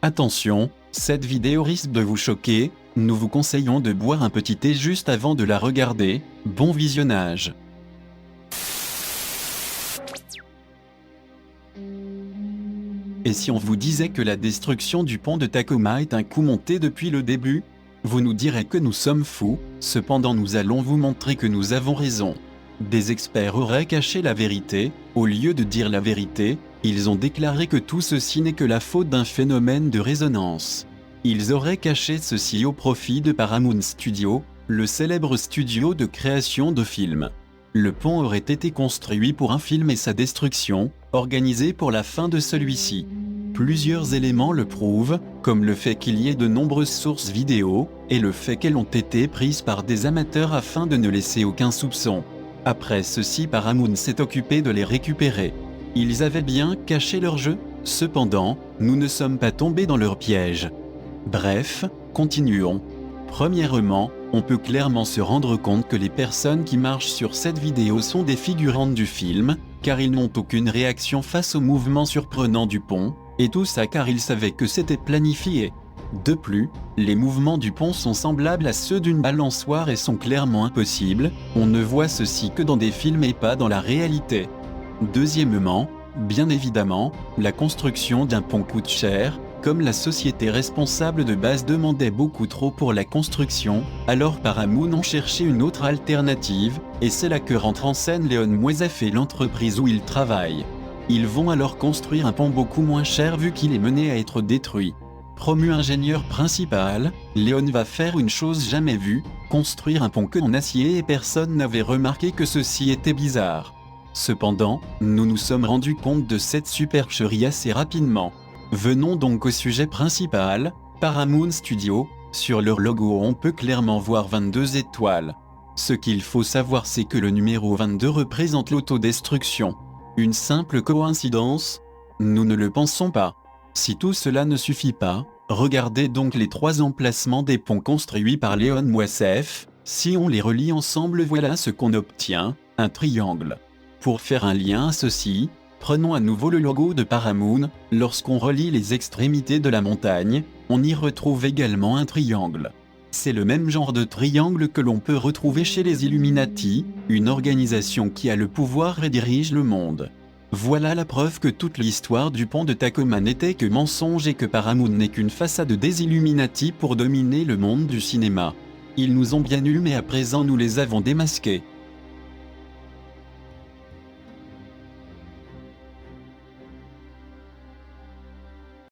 Attention, cette vidéo risque de vous choquer, nous vous conseillons de boire un petit thé juste avant de la regarder, bon visionnage. Et si on vous disait que la destruction du pont de Tacoma est un coup monté depuis le début? Vous nous direz que nous sommes fous, cependant nous allons vous montrer que nous avons raison. Des experts auraient caché la vérité, au lieu de dire la vérité, ils ont déclaré que tout ceci n'est que la faute d'un phénomène de résonance. Ils auraient caché ceci au profit de Paramount Studios, le célèbre studio de création de films. Le pont aurait été construit pour un film et sa destruction, organisée pour la fin de celui-ci. Plusieurs éléments le prouvent, comme le fait qu'il y ait de nombreuses sources vidéo, et le fait qu'elles ont été prises par des amateurs afin de ne laisser aucun soupçon. Après ceci, Paramount s'est occupé de les récupérer. Ils avaient bien caché leur jeu, cependant, nous ne sommes pas tombés dans leur piège. Bref, continuons. Premièrement, on peut clairement se rendre compte que les personnes qui marchent sur cette vidéo sont des figurantes du film, car ils n'ont aucune réaction face au mouvement surprenant du pont, et tout ça car ils savaient que c'était planifié. De plus, les mouvements du pont sont semblables à ceux d'une balançoire et sont clairement impossibles, on ne voit ceci que dans des films et pas dans la réalité. Deuxièmement, bien évidemment, la construction d'un pont coûte cher, comme la société responsable de base demandait beaucoup trop pour la construction, alors Paramount ont cherché une autre alternative, et c'est là que rentre en scène Leon Moisef et l'entreprise où il travaille. Ils vont alors construire un pont beaucoup moins cher vu qu'il est mené à être détruit. Promu ingénieur principal, Leon va faire une chose jamais vue, construire un pont que en acier et personne n'avait remarqué que ceci était bizarre. Cependant, nous nous sommes rendus compte de cette supercherie assez rapidement. Venons donc au sujet principal, Paramount Studios. Sur leur logo on peut clairement voir 22 étoiles. Ce qu'il faut savoir c'est que le numéro 22 représente l'autodestruction. Une simple coïncidence? Nous ne le pensons pas. Si tout cela ne suffit pas, regardez donc les 3 emplacements des ponts construits par Leon Moisef. Si on les relie ensemble, voilà ce qu'on obtient, un triangle. Pour faire un lien à ceci, prenons à nouveau le logo de Paramount. Lorsqu'on relie les extrémités de la montagne, on y retrouve également un triangle. C'est le même genre de triangle que l'on peut retrouver chez les Illuminati, une organisation qui a le pouvoir et dirige le monde. Voilà la preuve que toute l'histoire du pont de Tacoma n'était que mensonge et que Paramount n'est qu'une façade des Illuminati pour dominer le monde du cinéma. Ils nous ont bien eus mais à présent nous les avons démasqués.